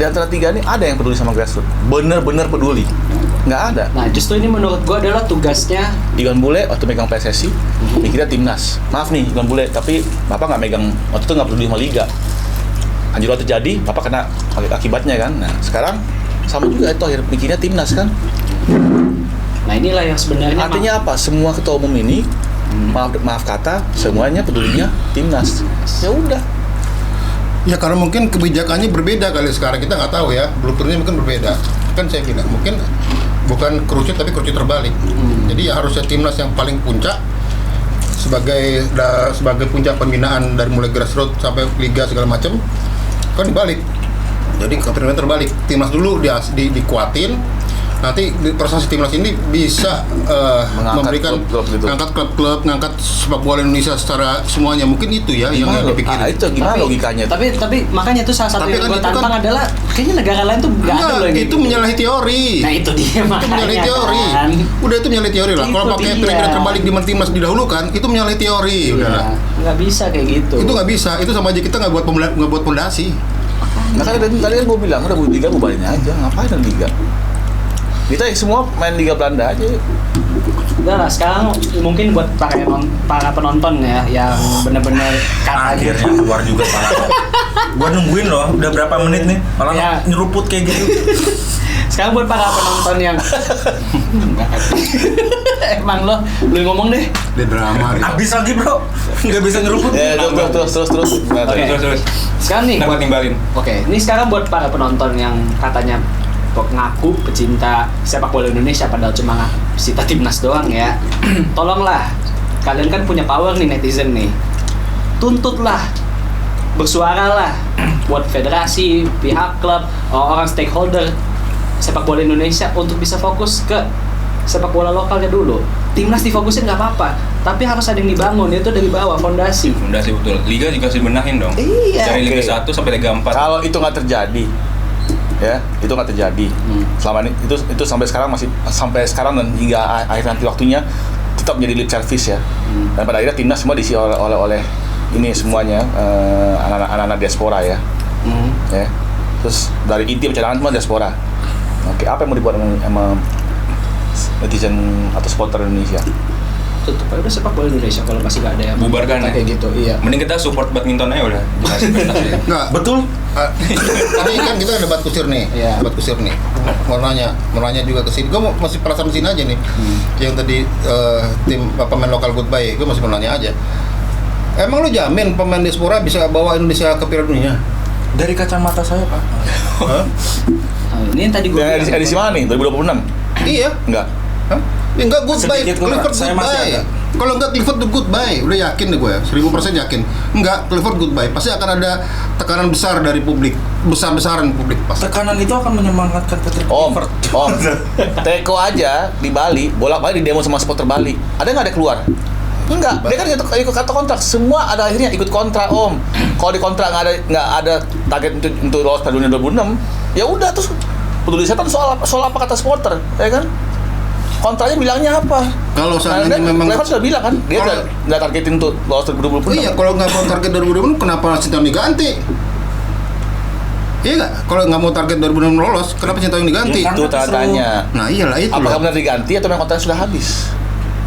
di antara 3 ini ada yang peduli sama grassroots, bener-bener peduli? Nggak ada. Nah justru ini menurut gua adalah tugasnya Iwan Bule waktu megang PSSI, mikirnya timnas. Maaf nih Iwan Bule, tapi Bapak nggak megang, waktu itu nggak peduli sama liga. Anjlok terjadi, Bapak kena akibatnya kan. Nah sekarang sama juga itu akhirnya mikirnya timnas kan. Nah inilah yang sebenarnya Artinya apa? Semua ketua umum ini, maaf kata, semuanya pedulinya timnas. Ya udah. Ya karena mungkin kebijakannya berbeda kali sekarang, kita nggak tahu ya, blueprintnya mungkin berbeda. Kan saya bilang mungkin bukan kerucut tapi kerucut terbalik. Jadi ya harusnya timnas yang paling puncak sebagai puncak pembinaan dari mulai grassroots sampai liga segala macam, kan dibalik. Jadi kepentingan terbalik, timnas dulu dikuatin, nanti prestasi timnas ini bisa memberikan ngangkat klub-klub, ngangkat sepak bola Indonesia secara semuanya, mungkin itu ya yang dipikirin. Itu gimana logikanya? Tapi makanya itu salah satu yang gue tantang adalah kayaknya negara lain tuh nggak ada loh yang itu menyalahi teori. Nah itu dia makanya. Itu menyalahi teori. Kan? Udah itu menyalahi teori lah. Kalau pakai pikiran terbalik di timnas didahulukan, itu menyalahi teori. Udah. Nggak bisa kayak gitu. Itu nggak bisa. Itu sama aja kita nggak buat pondasi. Nah kan tadi kan gue bilang udah liga gue balikin aja, ngapain ada liga? Kita semua main Liga Belanda aja. Udah lah, sekarang mungkin buat para penonton ya yang benar-benar akhirnya keluar juga malah. Gua nungguin loh, udah berapa menit nih malah Ya. nyeruput kayak gitu. Sekarang buat para penonton yang emang lu ngomong deh. Dia drama. Abis lagi bro, nggak bisa nyeruput. Ya terus. Oke. Terus. Sekarang nih. Dapat nimbalin. Oke, ini sekarang buat para penonton yang katanya ngaku pecinta sepak bola Indonesia padahal cuma pecinta timnas doang ya. Tolonglah, kalian kan punya power nih netizen nih. Tuntutlah, bersuaralah buat federasi, pihak klub, orang stakeholder sepak bola Indonesia untuk bisa fokus ke sepak bola lokalnya dulu. Timnas difokusin nggak apa-apa, tapi harus ada yang dibangun, itu dari bawah, fondasi. Fondasi betul. Liga juga harus dibenahin dong. Iya. Dari Liga 1 sampai Liga 4. Kalau itu nggak terjadi, ya itu nggak terjadi. Selama ini itu sampai sekarang dan hingga akhir nanti waktunya tetap menjadi lip service ya. Dan pada akhirnya timnas semua diisi oleh ini semuanya anak-anak diaspora ya. Ya. Terus dari inti pencarian semua diaspora. Oke, apa yang mau dibuat sama netizen atau supporter Indonesia? Tutup aja udah sepak bola Indonesia kalau masih nggak ada yang Bubarkan ya? kayak gitu. Iya. Mending kita support badminton aja udah. Jelas prestasi. Enggak, Betul. Tadi kan kita debat kusir nih. Iya. Debat kusir nih. Mau nanya juga ke sini. Gue masih perasaan di sini aja nih. Yang tadi tim pemain lokal goodbye, gue masih mau nanya aja. Emang lu jamin pemain diaspora bisa bawa Indonesia ke Piala Dunia? Dari kacamata saya pak. Hah? Nah, ini yang tadi gue Edisi mana nih? 2026? Iya. Enggak. Hah? Ya enggak goodbye, Sedikit, Clifford saya masih goodbye. agak. Kalau enggak Clifford goodbye, udah yakin deh gue, 1000% yakin. Enggak, Clifford goodbye. Pasti akan ada tekanan besar dari publik, besar-besaran publik pasti. Tekanan itu akan menyemangatkan Patrick Om, Kluivert. Teko aja di Bali, bolak-balik di demo sama supporter Bali. Ada nggak ada keluar? Enggak, dia kan ikut kata kontrak. Semua ada akhirnya ikut kontrak, Om. Kalau di kontrak nggak ada target untuk lolos Piala Dunia 2026, ya udah terus peduli setan soal apa kata supporter, ya kan? Kontraknya bilangnya apa? Kalau seandainya memang Clifford sudah bilang kan, dia nggak targetin untuk lolos 2026. iya, kalau nggak mau target 2020 kenapa Sintayong diganti? Iya nggak? Kalau nggak mau target 2020 lolos, kenapa Sintayong diganti? Ya, Itu tanya. Nah iyalah itu Apakah loh. benar diganti atau memang kontraknya sudah habis?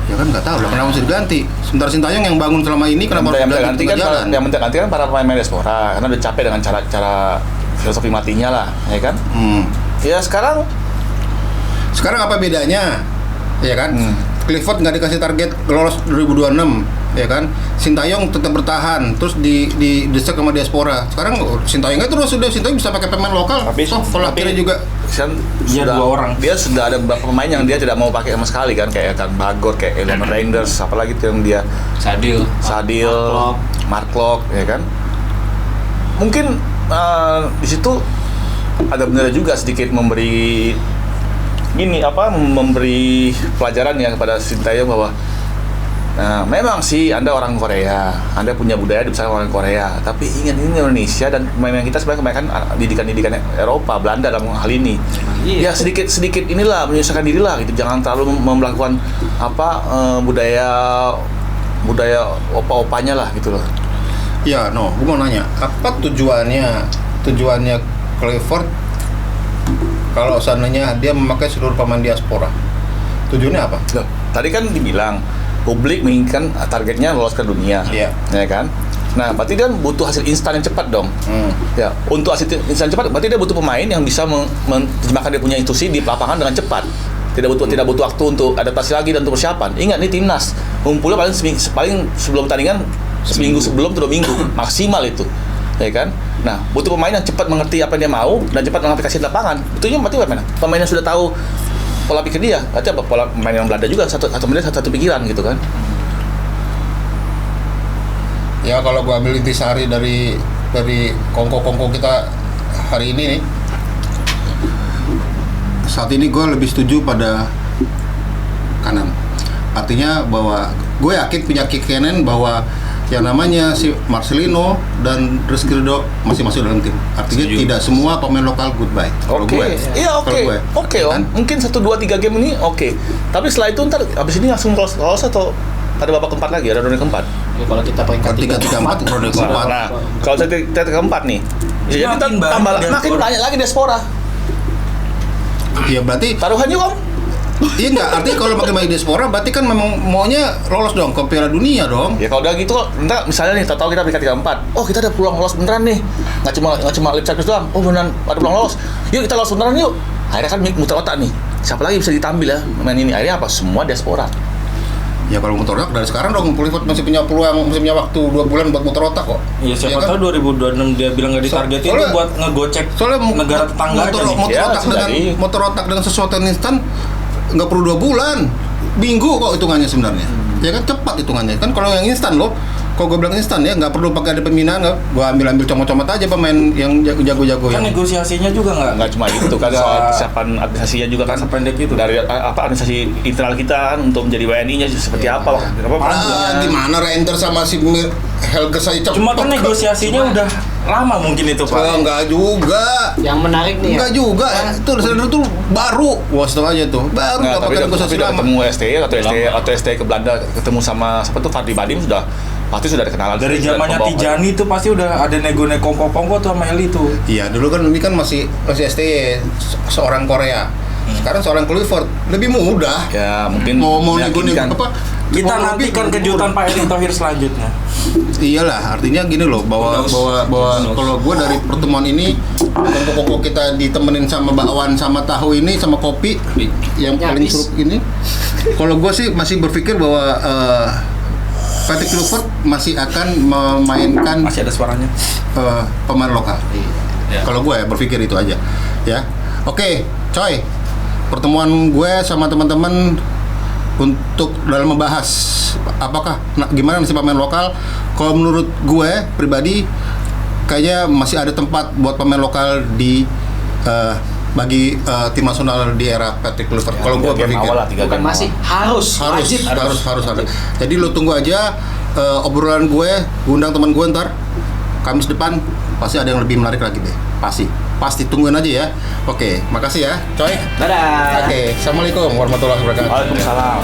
Ya kan nggak tahu lah kenapa mesti diganti. Sementara Sintayong yang bangun selama ini kenapa yang harus ganti diganti kan tengah jalan? yang ganti kan para pemain diaspora karena udah capek dengan cara filosofi matinya lah, ya kan? Ya sekarang Sekarang apa bedanya? Ya kan? Clifford nggak dikasih target lolos 2026, ya kan? Sintayong tetap bertahan, terus di desak sama diaspora. Sekarang Sintayong terus sudah Sintayong bisa pakai pemain lokal. So, kalau akhirnya juga kan Iya, sudah 2 orang. dia sudah ada beberapa pemain yang dia tidak mau pakai sama sekali kan, kayak kan Bagor, kayak Elemen Reinders, apalagi tuh yang dia Sadil. Mark Locke, ya kan? Mungkin di situ ada benar juga sedikit memberi pelajaran ya kepada Sintayong bahwa memang sih Anda orang Korea, Anda punya budaya dibesarkan orang Korea, tapi ingat ini Indonesia dan pemain kita sebenarnya kebanyakan didikan Eropa, Belanda dalam hal ini. Iya. Ya sedikit inilah menyesuaikan diri lah gitu, jangan terlalu melakukan budaya opa-opanya lah gitu loh. ya gue mau nanya, apa tujuannya Clifford kalau seandainya dia memakai seluruh pemain diaspora? Tujuannya apa? Loh, tadi kan dibilang publik menginginkan targetnya lolos ke dunia, Iya. ya kan? Nah, berarti dia butuh hasil instan yang cepat dong. Ya, untuk hasil instan cepat, berarti dia butuh pemain yang bisa menerjemahkan dia punya instruksi di lapangan dengan cepat. Tidak butuh waktu untuk adaptasi lagi dan untuk persiapan. Ingat nih timnas, ngumpulnya paling sebelum pertandingan seminggu sebelum atau 2 minggu maksimal itu, ya kan? Nah, butuh pemain yang cepat mengerti apa yang dia mau dan cepat mengaplikasi di lapangan. Itu berarti bagaimana? Pemain yang sudah tahu pola pikir dia, berarti apa pola pemain yang Belanda juga satu pikiran gitu kan? Ya kalau gua ambil intisari dari kongko-kongko kita hari ini nih, saat ini gua lebih setuju pada kanan. Artinya bahwa gue yakin punya kanan bahwa yang namanya si Marcelino dan Rizquildo masih masuk dalam tim. Artinya tidak semua pemain lokal goodbye. Oke, iya oke. Mungkin 1, 2, 3 game ini oke. Tapi setelah itu ntar abis ini langsung lolos atau pada babak keempat lagi, ada ronde keempat. Ya, kalau kita peringkat 3-3-4 ronde keempat. Nah, kalau kita keempat nih, jadi kita tambah makin banyak lagi diaspora. Ya berarti Taruhan yuk Om. iya enggak, artinya kalau pakai main diaspora berarti kan memang maunya lolos dong ke Piala Dunia dong. Ya kalau udah gitu, ntar misalnya nih, tahu kita peringkat 3-4. Oh, kita ada peluang lolos beneran nih. Nggak cuma lip service doang. Oh, beneran ada peluang lolos. Yuk kita lolos beneran yuk. Akhirnya kan muter otak nih. Siapa lagi bisa ditampil ya main ini? Akhirnya apa? Semua diaspora. Ya kalau motor otak dari sekarang dong, Clifford masih punya peluang, masih punya waktu 2 bulan buat motor otak kok. Iya, siapa kan? tahu 2026 dia bilang nggak ditargetin itu buat ngegocek negara tetangga aja nih. Motor otak dengan sesuatu yang instan nggak perlu 2 bulan, minggu kok hitungannya sebenarnya. Ya kan cepat hitungannya kan. Kalau yang instan loh, kalau gue bilang instan ya nggak perlu pakai ada pembinaan, nggak, gue ambil comot-comot aja pemain yang jago-jago Kan yang negosiasinya juga nggak cuma itu kan, soal persiapan administrasinya juga kan sependek itu. dari administrasi internal kita kan untuk menjadi WNI-nya seperti apa gimana Render sama si Helger saya cepet. Cuma kan negosiasinya udah lama mungkin itu Pak. Enggak juga. Yang menarik nih Enggak juga. Itu Render tuh baru. Wah, setengah aja tuh. Baru Nggak, enggak pakai negosiasi udah lama. ketemu atau ST ke Belanda, ketemu sama siapa tuh Fadli Badim, pasti sudah ada kenalan Dari zamannya Tijani itu pasti udah ada nego-nego kongko-kongko tuh sama Eli tuh. Iya, dulu kan ini kan masih STY seorang Korea. Sekarang seorang Clifford lebih mudah. Ya mungkin mau nego-nego apa? Kita nantikan kejutan Pak Erick Thohir selanjutnya. Iyalah, artinya gini loh, bahwa kalau gue dari pertemuan ini kongko-kongko kita ditemenin sama bakwan sama tahu ini sama kopi yang paling suruh ini. Kalau gue sih masih berpikir bahwa Patrick Kluivert masih akan memainkan Masih ada suaranya. Pemain lokal. Kalau gue ya berpikir itu aja. Ya, oke, coy. Pertemuan gue sama teman-teman untuk dalam membahas apakah gimana nasib pemain lokal. Kalau menurut gue pribadi kayaknya masih ada tempat buat pemain lokal di bagi tim nasional di era Patrick Kluivert. Kalau gue berpikir bukan masih harus ada. Jadi lo tunggu aja obrolan gue undang teman gue ntar Kamis depan pasti ada yang lebih menarik lagi deh. Pasti tungguin aja ya. Oke, makasih ya, coy. Dadah. Oke, assalamualaikum warahmatullahi wabarakatuh. Waalaikumsalam.